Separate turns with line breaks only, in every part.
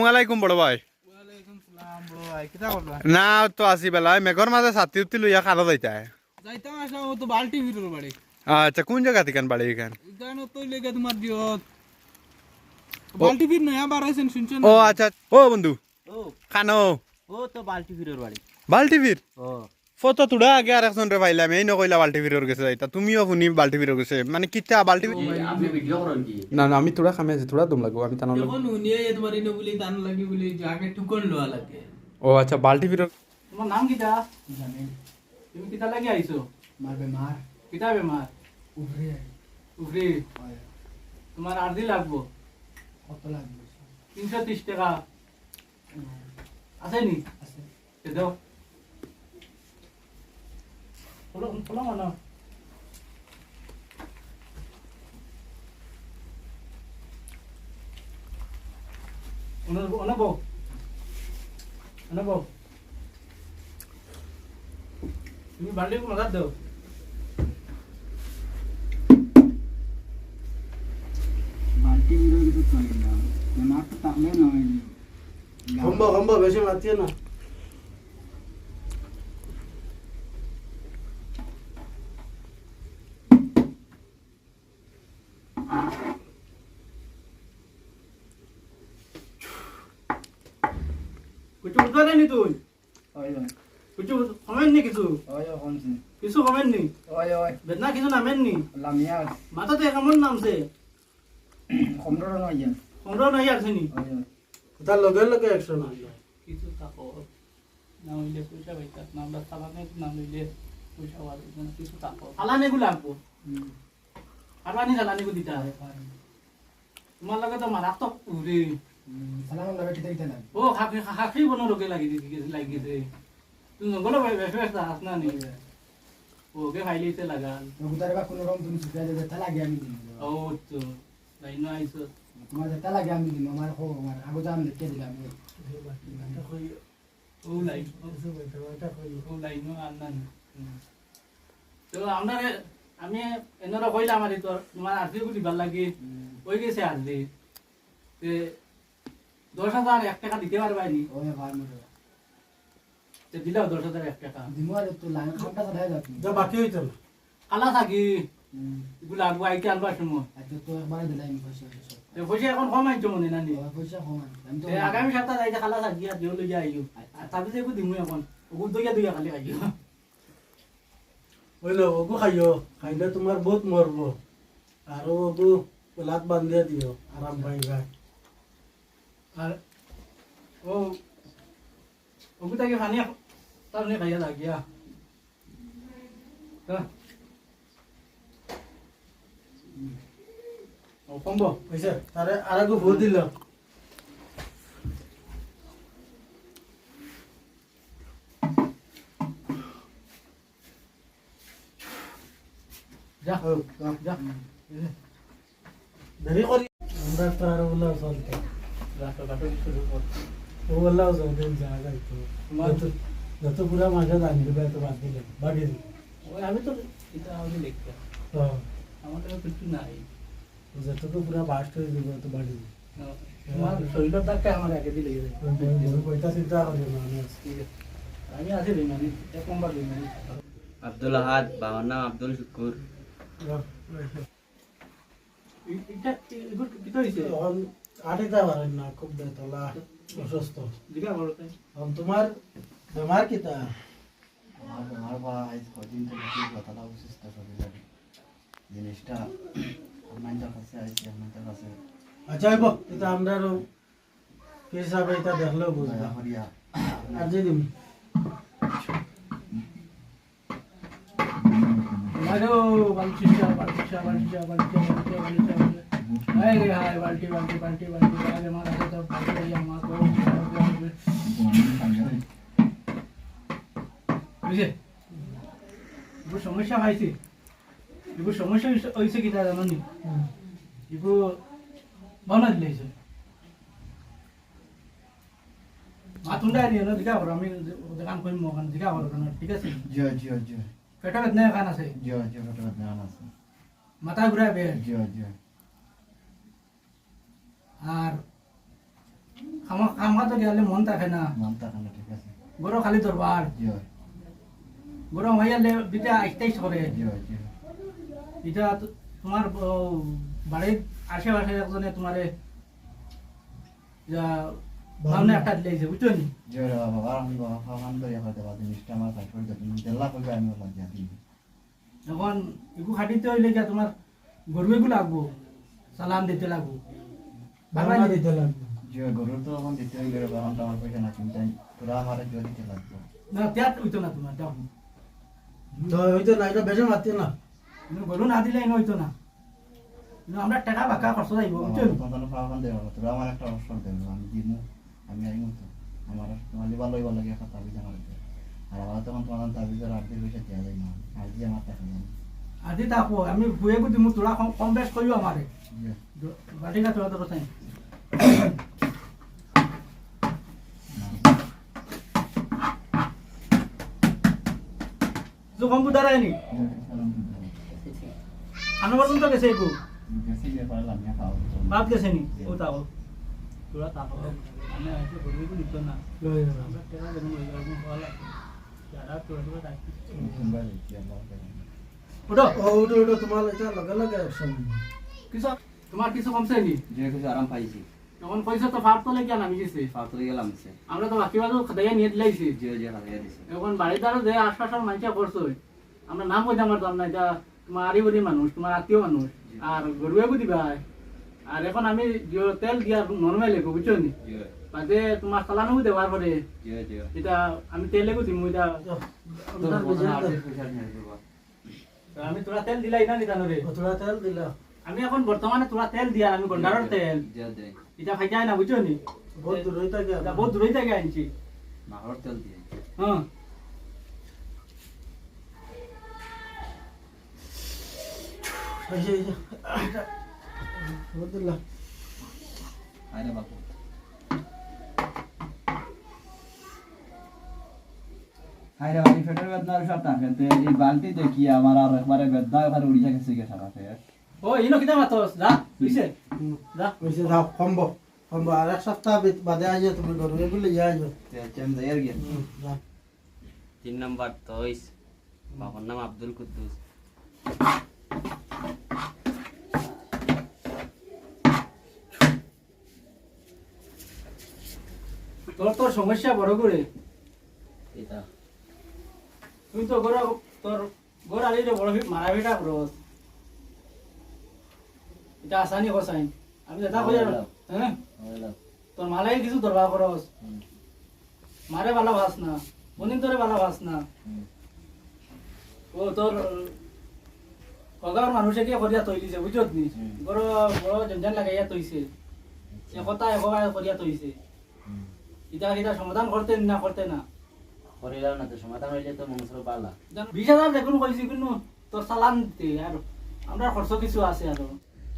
আসসালামাইকুম বড় ভাই। না তো আসি বেলায় মেঘর মাঝে ছাতি উত্তি লইয়া খালো যাইতায়। আচ্ছা কোন জায়গা থেকে বাড়ি এখান? ও আচ্ছা ও বন্ধু খানো বাল্টিভির ফটো তুড়া আগে আর একজন রে পাইলাম এই নকইলা বাল্টিভির গেছে যাইতা তুমিও শুনি বাল্টিভির গেছে মানে কিতা বাল্টিভির না না আমি তোরা খামে আছি তোরা দম লাগবো আমি তানো ও আচ্ছা বাল্টিভির
তোমার নাম কিটা জানি তুমি কিটা লাগি আইছো মার বেমার কিটা বেমার উফরে উফরে তোমার আরদি লাগবো কত লাগবে 330 টাকা আছে নি আছে তে দাও বলো মানো অনবো তুমি বাড়ি को मदद दो बाल्टी बिरो की तो चल ना मैं तो ताले ना खंबा वैसे आती है ना कुछ उठा नहीं तू कुछ कमेंट नहीं किसु किसु कमेंट नहीं बेतना किसु नामें नहीं लामिया माता तो एक मन नाम से खमरो नहीं यार सुनी ता लगे एक्शन किसु ताको नाम ले पूछा बेटा नाम ला साला ने नाम ले पूछा वाला किसु ताको आलाने को लागबो आलाने जालाने को दिता है तुम्हारा लगे तो मारा तो पूरे साला लगे किते ना ओ खाखी बनो रोके लगी थे तुम बोलो भाई व्यवस्था असना नहीं है वो के फाइल से लगा उतारे बा कोनो रंग तुम सुखा दे तला गया मी दिन ओ तो लाइनो आइसो तुम्हारे तला गया मी दिन हमारे हो हमारे आगो जाम लेके दिला मी ओ लाइन ओ लाइनो आनन তো আমরা আমি এনরা কইলাম আর তো তোমার আরতি গুলি ভাল লাগে ওই গেছে আরতি তে 10000 1 টাকা দিতে পারবানি ওই ভাই মরে ते दिला 10001 টাকা দিমারে তো লাইন খামটা দাই যাচ্ছে যা বাকি হইতো কালা থাকি এগুলা আগু আইতে আলবা সময় আচ্ছা তো একবারে দিলাই নি পয়সা তে পয়সা এখন কমাই তো মনে নানি পয়সা কমাই আমি তো আগামী সপ্তাহ যাইতে কালা থাকি আর দিও লই যাইও তাতে যে দিমু এখন ওগু দুইয়া খালি খাইও ওইলো ওগু খাইলে তোমার বহুত মরবো আর ওগু লাত বান্ধিয়া দিও আরাম পাইবা আর ও ওগু তাকে খানি তার নে খাইয়া লাগিয়া ও কম্বো কইছে তারে আরেকু ভোট দিল যা যা দেরি করি আমরা তো আর বলা চলতে রাস্তা কাটো শুরু কর ও বলা যাও জায়গা তো যত পুরা মাঝে জানি দেবে তো বাদ দিলে বাড়ি ওই আমি তো এটা আমি লিখতে হ্যাঁ আমার তো কিছু নাই যত তো পুরা বাস্ট হয়ে যাবে তো বাড়ি আমার শরীরের দাগটা আমার আগে দিলে ওইটা চিন্তা করি না আমি আছি বেমানি এক নম্বর বেমানি
আব্দুল আহাদ বাবার নাম আব্দুল শুকুর
এটা কি হইছে
আটেটা পারেন না খুব বেতলা অসুস্থ
দিগা বলতে
তোমার বেমার কিতা
আমার ভাই কদিন থেকে বেতলা অসুস্থ শরীরে জিনিসটা আমাদের কাছে আইছে আমাদের কাছে
আচ্ছা আইব এটা আমরা কি হিসাবে এটা দেখলেও বুঝবা
হরিয়া
আর যে দিম
আরে বালচিশা আরে হাই বালটি আরে মার আরে তো বালটি আমার কো বুঝে ইবো সমস্যা হইছে ইবো সমস্যা হইছে কি জানো নি ইবো বানা দিলেছে মাথুনটা নিয়ে না জিকা করো আমি দোকান করি মোখান জিকা করো কেন ঠিক আছে
জিও জিও জিও
পেটা বেদনা খান আছে
জিও জিও ফটো নাম আছে
মাথা ঘুরায় বে
জিও জিও
আর খামা তো গেলে মন থাকে না
নামটা কেন ঠিক আছে
গরো খালি দরবার
জিও
গরো হইয়ালে বিটা 28 করে
জিও জিও
এটা তোমার বাড়ির আশেপাশে একজনে তোমারে যা ভাবনা একটা দিয়েছে বুঝছো নি
জিও রে বাবা আমি বাবা ফান ধরে হয়তো বাদ জিনিসটা আমার কাছে পড়ে যাবে দেলা কইবে আমি ওলা দিয়া দিই
এখন এগু খাটিতে হইলে গিয়া তোমার গরু এগু লাগবো সালাম দিতে লাগবো
বাংলা দিতে লাগবে
জিও গরুর তো এখন দিতে হইলে রে বাবা আমার পয়সা না কিন্তু তোরা আমার জিও দিতে লাগবে
না ত্যাগ হইতো না তোমার যাও
তো হইতো না এটা বেশি মারতে না
কিন্তু গরু না দিলে এনে হইতো না কিন্তু আমরা টাকা বাঁকা খরচ যাইব বুঝছো নি?
তখন ফান দেব তোরা আমার একটা অবসর দেব আমি দিমু আমি আইমু তো আমার তোমার ভালোই ভালো লাগে কথা বুঝা আমার আর আমার তখন তোমার তাবিজের আর্থিক পয়সা দেওয়া যায় না আর দিয়ে আমার টাকা নেই
আজি থাকো আমি ভুয়ে গুদি মু তোরা কম বেশ করিও আমারে
জিও
বাটিকা তোরা তো চাই जो कम बुदा राय नी अनुबंध तो कैसे को
বেশি যে পারলাম না খাও
बात कैसे नी ओ ताओ थोड़ा ताओ हमें ऐसे बोलने को निकल ना আমরা তেরা দেন ওই রকম হলা যারা তোরা তোরা তাই
সুন্দর কি আল্লাহ
ওটো
ও ওটা ওটা তোমার এটা লগে লগে অ্যাকশন
কিছু তোমার কিছু কমছে নি
যে কিছু আরাম পাইছি
যখন পয়সা তো ফাট তোলে কেন আমি গেছি
ফালতু গেলাম সে
আমরা তো বাকি বাজু খদাইয়া নিয়ে দিলাইছি
যে যে হারিয়ে দিছে
এখন বাড়ির দ্বারা যে আশপাশের মানুষা করছো আমরা নাম কইতে আমার দাম না এটা তোমার আরিবরি মানুষ তোমার আত্মীয় মানুষ আর গরুয়াবু দিবা আর এখন আমি যে তেল দিয়া নরমাল লেগো বুঝছো নি
যে
বাদে তোমার চালানো দেওয়ার পরে
যে যে
এটা আমি তেল লেগো দিমু এটা
তোর বুঝে
পয়সা নিয়ে দেব
তো আমি তোরা তেল দিলাই না নিতানো রে
তোরা তেল দিলা
আমি এখন বর্তমানে তোরা তেল দিয়া আমি গন্ডারের তেল
যে দে
এটা খাই যায় না বুঝছো নি
বহুত দূর হইতা গিয়া
এটা বহুত দূরই থেকে আনছি
মাহর তেল দিয়ে
হ্যাঁ
এই যে বহুত দিলা
আরে বাপু হায়রে ভাই ফেটের বেদনা আর সব থাকে তে এই বালতি দেখি আমার আর একবারে বেদনা একবারে উড়িয়া গেছে কে সারা ফের
ও ইনো কিটা মাতস যা বুঝছে যা
কইছে দাও কম্বো আর এক সপ্তাহ বাদে আইও তুমি গরু এগুলো ইয়া আইও
তে চেম দেয়ার গিয়ে
যা
3 নাম্বার 23 বাবার নাম আব্দুল কুদ্দুস
তোর তোর সমস্যা বড় করে
এটা
তুই তো গোরা তোর গোরা আলি বড় মারা ভিটা রোজ এটা আসানি কোসাইন আমি যেটা কই হ্যাঁ
হলো
তোর মালাই কিছু দরবার করস মারে ভালো ভাস না বনিন তোরে ভালো ভাস না ও তোর কগার মানুষে কি করিয়া তৈলিছে বুঝত নি বড় বড় জঞ্জাল লাগাইয়া তৈছে সে কথা একবার করিয়া তৈছে এটা এটা সমাধান করতে না করতে না
করিলাম না তো সমাধান হইলে তো মনসুর পালা
20,000 দেখুন কইছি কিন্তু তোর চালান দিতে আর আমরা খরচ কিছু আছে আর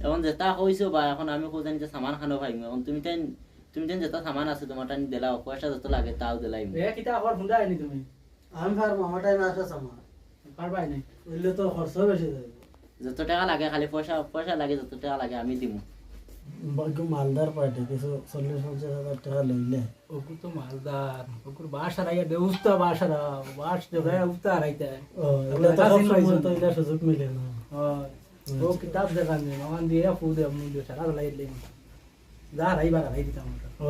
এখন যেটা কইছো বা এখন আমি কোজানি যে সামান খানো ভাই এখন তুমি তেন যেটা সামান আছে তোমার টানি দিলাও পয়সা যত লাগে তাও দিলাই
এ কিটা আবার হুন্ডা আইনি তুমি
আমি পারবো আমার টাইম আছে আমার
পারবাই নাই
হইলে তো খরচ বেশি যাবে
যত টাকা লাগে খালি পয়সা লাগে যত টাকা লাগে আমি দিমু
বাকি মালদার পার্টি কিছু 40-50,000 টাকা লইলে
ওকুর তো মালদার ওকুর বাসা রাইয়া দে উস্তা বাসা রা বাস দে গায় উস্তা রাইতে
ও এগুলো তো সব সময় তো এটা সুযোগ মিলে না
ও কিতাব দেখান দে নগান দিয়ে ফুদে আমি দে সারা লাই লাই যা রাইবা রাই দিতাম
ও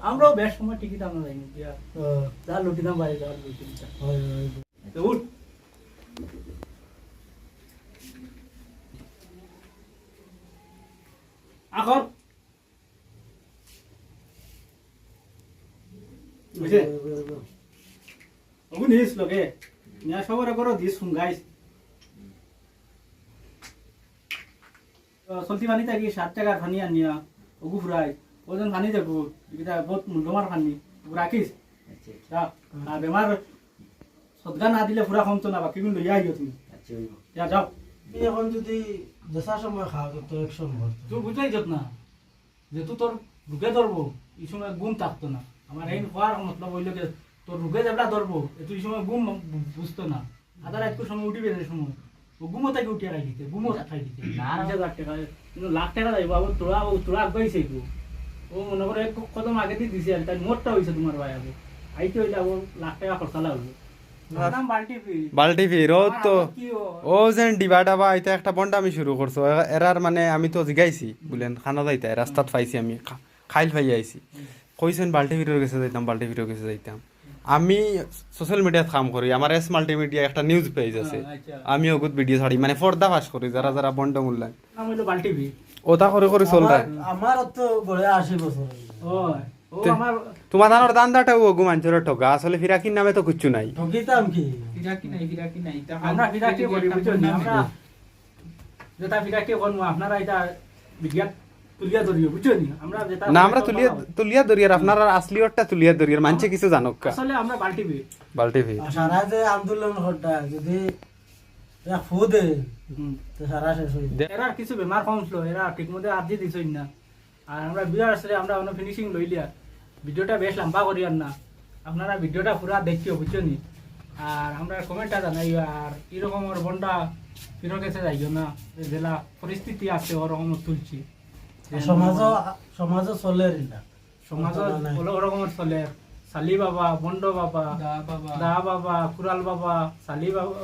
আমরাও বেশ সময় টিকিট আমরা যাইনি দিয়া
ও
যা লুটিতাম বাড়ি যা লুটিতাম
হয়
তো উঠ আকর বুঝে ওগুন হিস লগে নিয়া সবার করো দিস শুনগাইস চলতি পানি থাকি 7 টাকার পানি আনিয়া ওগু ফুরাই ওজন পানি দেখো এটা বহুত মূল্যমার পানি রাখিস আর বেমার সদগা না দিলে পুরা কমতো না বাকি কিন্তু লইয়া আইও তুমি যা যাও
তুমি এখন যদি যেসা সময় খাও তো 100 নম্বর
তুই বুঝাই যত না যেহেতু তোর ঢুকে ধরবো এই সময় গুণ থাকতো না আমার এই হওয়ার মতলব হইল যে তোর রোগে যেটা ধরবো তুই সময় ঘুম বুঝতো না আধা রাত সময় উঠিবে যে সময় ও ঘুমো থেকে উঠিয়ে রাখি দিতে ঘুমো খাই দিতে 8,000 টাকা কিন্তু লাখ টাকা যাইব আবার তোরা আগাইছে গো ও মনে করে কদম আগে দিয়ে দিছে আর তাই মোটটা হয়েছে তোমার ভাই আগে আইতে হইলে আবার লাখ টাকা খরচা লাগবে নাম বাল্টি ফি
বাল্টি ফির ও তো ও যেন ডিবাটা বা এটা একটা বন্ডা আমি শুরু করছো এরার মানে আমি তো জিগাইছি বলেন খানা যাইতা রাস্তাত পাইছি আমি খাইল পাই আইছি কইছেন বাল্টি ফিরের গেছে যাইতাম বাল্টি ফিরের গেছে যাইতাম আমি সোশ্যাল মিডিয়াত কাম করি আমার এস মাল্টিমিডিয়া একটা নিউজ পেজ আছে আমি ওগুত ভিডিও ছাড়ি মানে পর্দা ফাঁস করি যারা যারা বন্ড মূল্যায়ন
নাম হইলো বাল্টি ফি
ওটা করে করে চলতা
আমার তো গড়ে 80 বছর
ওই ও আমার
তোমার ধানোর দান্দাটা ও গুমাঞ্চরের ঠকা আসলে ফিরাকির নামে তো কিচ্ছু নাই
ঠকিতাম কি
ফিরাকি নাই
আমরা ফিরাকি করি বুঝছেন আমরা যেটা ফিরাকি করবো আপনারা এটা বিজ্ঞান তুলিয়া ধরিও বুঝছেন আমরা যেটা
না আমরা তুলিয়া দরিয়ার আপনার আসলি ওরটা তুলিয়া দরিয়ার মানছে কিছু জানুক কা
আসলে আমরা বাল্টি ফি
বাল্টি ফি
সারা যে আন্দোলন হটা যদি এক ফুদে তো সারা শেষ হয়ে যায়।
এরা কিছু বেমার কমছিল এরা ঠিক মতো আর্জি দিছই না আর আমরা বিয়ার আসলে আমরা অন্য ফিনিশিং লইলিয়া ভিডিওটা বেশ লম্বা করি আর না আপনারা ভিডিওটা পুরা দেখিও বুঝছেন আর আমরা কমেন্টটা জানাই আর এরকমের বন্ডা ফিরো গেছে যাইও না জেলা পরিস্থিতি আছে ওরকম তুলছি
সমাজ চলে এটা
সমাজত ওরকমের চলে সালি বাবা বন্ড বাবা দা বাবা কুরাল বাবা সালি বাবা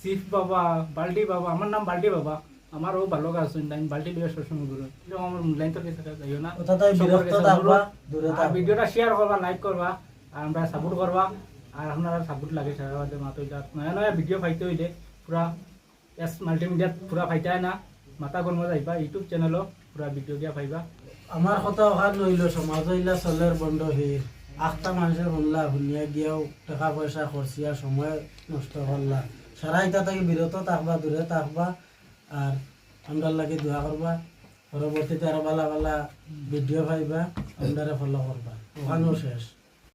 চিফ বাবা বাল্টি বাবা আমার নাম বাল্টি বাবা আমারও ভালো কাজ শুনতে আমি বাল্টি লিয়ে সবসময় ঘুরো এরকম আমার লাইন তো কিছু যাইও না
ওটাতে বিরক্ত থাকবা দূরে
আর
থাকবা
ভিডিওটা শেয়ার করবা লাইক করবা আর আমরা সাপোর্ট করবা আর আপনারা সাপোর্ট লাগে সারা বাদে মাতো যা নয়া নয়া ভিডিও পাইতে হইলে পুরা এস মাল্টিমিডিয়াত পুরা পাইতাই না মাতা কর্ম যাইবা ইউটিউব চ্যানেলও পুরা ভিডিও দিয়া পাইবা
আমার কথা ওখান লইল সমাজ ইলা চলের বন্ধ হয়ে আখটা মানুষের শুনলা শুনিয়া গিয়েও টাকা পয়সা খরচিয়া সময় নষ্ট করলা সারা এটা থেকে বিরত থাকবা দূরে থাকবা আর আমরা লাগে দোয়া করবা পরবর্তীতে আরো ভালা ভালা ভিডিও পাইবা আমরা ফলো করবা ওখানেও শেষ